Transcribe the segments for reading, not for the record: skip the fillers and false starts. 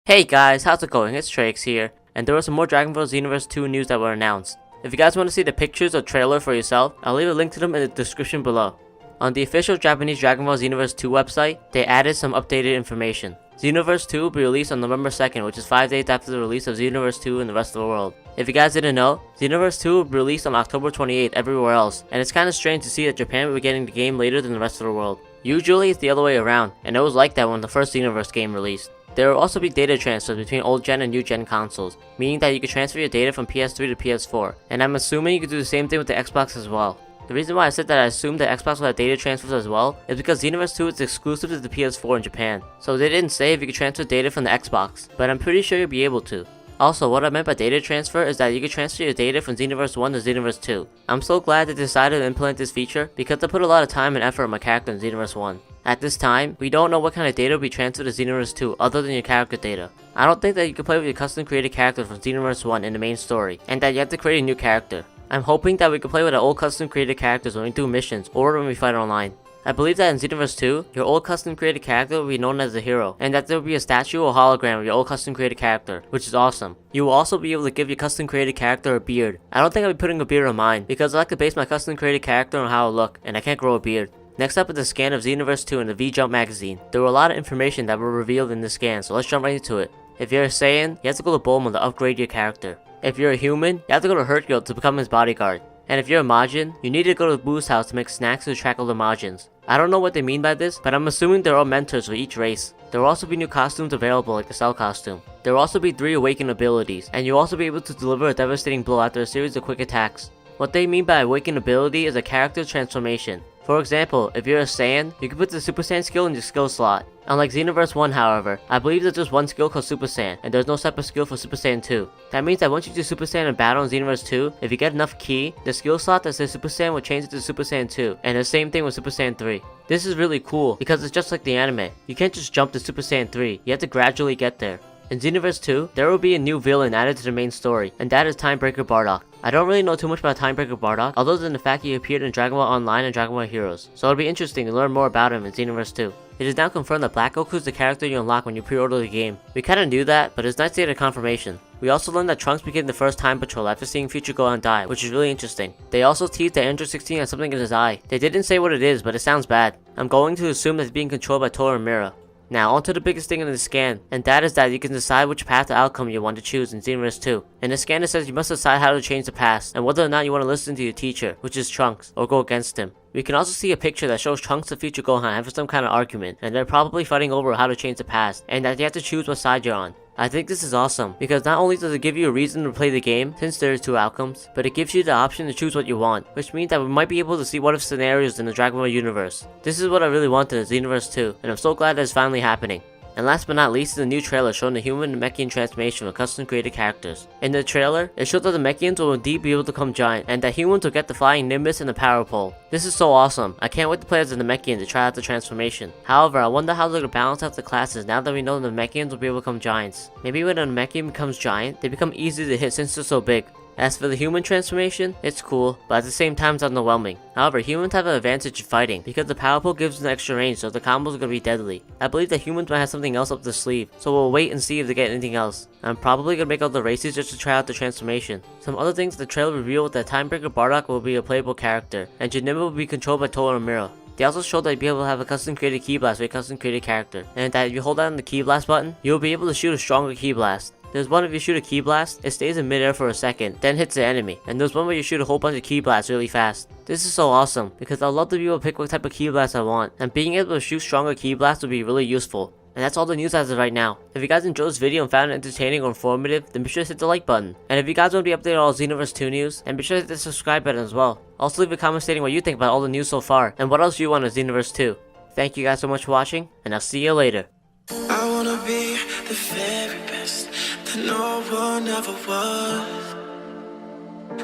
Hey guys, how's it going? It's Trieyx here, and there was some more Dragonball Xenoverse 2 news that were announced. If you guys want to see the pictures or trailer for yourself, I'll leave a link to them in the description below. On the official Japanese Dragonball Xenoverse 2 website, they added some updated information. Xenoverse 2 will be released on November 2nd, which is 5 days after the release of Xenoverse 2 in the rest of the world. If you guys didn't know, Xenoverse 2 will be released on October 28th everywhere else, and it's kinda strange to see that Japan will be getting the game later than the rest of the world. Usually it's the other way around, and it was like that when the first Xenoverse game released. There will also be data transfers between old gen and new gen consoles, meaning that you can transfer your data from PS3 to PS4, and I'm assuming you can do the same thing with the Xbox as well. The reason why I said that I assumed that Xbox will have data transfers as well is because Xenoverse 2 is exclusive to the PS4 in Japan, so they didn't say if you could transfer data from the Xbox, but I'm pretty sure you'll be able to. Also, what I meant by data transfer is that you can transfer your data from Xenoverse 1 to Xenoverse 2. I'm so glad they decided to implement this feature because they put a lot of time and effort on my character in Xenoverse 1. At this time, we don't know what kind of data will be transferred to Xenoverse 2 other than your character data. I don't think that you can play with your custom created character from Xenoverse 1 in the main story, and that you have to create a new character. I'm hoping that we can play with our old custom created characters when we do missions or when we fight online. I believe that in Xenoverse 2, your old custom created character will be known as a hero, and that there will be a statue or hologram of your old custom created character, which is awesome. You will also be able to give your custom created character a beard. I don't think I'll be putting a beard on mine, because I like to base my custom created character on how I look, and I can't grow a beard. Next up is the scan of Xenoverse 2 in the V-Jump magazine. There were a lot of information that were revealed in the scan, so let's jump right into it. If you're a Saiyan, you have to go to Bulma to upgrade your character. If you're a human, you have to go to Hercule to become his bodyguard. And if you're a Majin, you need to go to Boo's house to make snacks to attract all the Majins. I don't know what they mean by this, but I'm assuming they're all mentors for each race. There will also be new costumes available like the Cell costume. There will also be 3 awakened abilities, and you'll also be able to deliver a devastating blow after a series of quick attacks. What they mean by awakened ability is a character transformation. For example, if you're a Saiyan, you can put the Super Saiyan skill in your skill slot. Unlike Xenoverse 1 however, I believe there's just one skill called Super Saiyan, and there's no separate skill for Super Saiyan 2. That means that once you do Super Saiyan in battle in Xenoverse 2, if you get enough ki, the skill slot that says Super Saiyan will change it to Super Saiyan 2, and the same thing with Super Saiyan 3. This is really cool, because it's just like the anime. You can't just jump to Super Saiyan 3, you have to gradually get there. In Xenoverse 2, there will be a new villain added to the main story, and that is Timebreaker Bardock. I don't really know too much about Timebreaker Bardock, other than the fact he appeared in Dragon Ball Online and Dragon Ball Heroes, so it'll be interesting to learn more about him in Xenoverse 2. It is now confirmed that Black Goku is the character you unlock when you pre-order the game. We kinda knew that, but it's nice to get a confirmation. We also learned that Trunks became the first Time Patrol after seeing Future Gohan die, which is really interesting. They also teased that Android 16 has something in his eye. They didn't say what it is, but it sounds bad. I'm going to assume that it's being controlled by Toru and Mira. Now, on to the biggest thing in the scan, and that is that you can decide which path or outcome you want to choose in Xenoverse 2. In the scan it says you must decide how to change the past, and whether or not you want to listen to your teacher, which is Trunks, or go against him. We can also see a picture that shows Trunks and Future Gohan having some kind of argument, and they're probably fighting over how to change the past, and that you have to choose what side you're on. I think this is awesome, because not only does it give you a reason to play the game, since there is 2 outcomes, but it gives you the option to choose what you want, which means that we might be able to see what if scenarios in the Dragon Ball universe. This is what I really wanted in Xenoverse 2, and I'm so glad that it's finally happening. And last but not least is a new trailer showing the Human and Namekian transformation with custom created characters. In the trailer, it shows that the Namekians will indeed be able to become giant, and that humans will get the flying Nimbus and the power pole. This is so awesome, I can't wait to play as the Namekian to try out the transformation. However, I wonder how they're going to balance out the classes now that we know the Namekians will be able to become giants. Maybe when a Namekian becomes giant, they become easy to hit since they're so big. As for the human transformation, it's cool, but at the same time it's underwhelming. However, humans have an advantage in fighting, because the power pole gives them extra range, so the combos are going to be deadly. I believe that humans might have something else up their sleeve, so we'll wait and see if they get anything else. I'm probably going to make all the races just to try out the transformation. Some other things the trailer revealed that Timebreaker Bardock will be a playable character, and Janemba will be controlled by Toru and Mira. They also showed that you'll be able to have a custom created Ki Blast with a custom created character, and that if you hold down the Ki Blast button, you'll be able to shoot a stronger Ki Blast. There's one if you shoot a Ki Blast, it stays in midair for a second, then hits the enemy, and there's one where you shoot a whole bunch of Ki Blasts really fast. This is so awesome, because I'd love to be able to pick what type of Ki Blast I want, and being able to shoot stronger Ki Blasts would be really useful. And that's all the news as of right now. If you guys enjoyed this video and found it entertaining or informative, then be sure to hit the like button. And if you guys want to be updated on all Xenoverse 2 news, then be sure to hit the subscribe button as well. Also leave a comment stating what you think about all the news so far, and what else you want in Xenoverse 2. Thank you guys so much for watching, and I'll see you later. I wanna be the very best that no one ever was.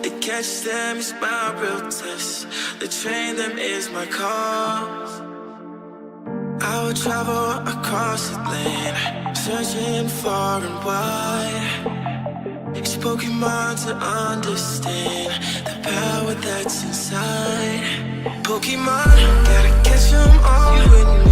To catch them is my real test. To train them is my cause. I would travel across the land, searching far and wide. Each Pokemon to understand the power that's inside. Pokemon, gotta catch them all, you and me.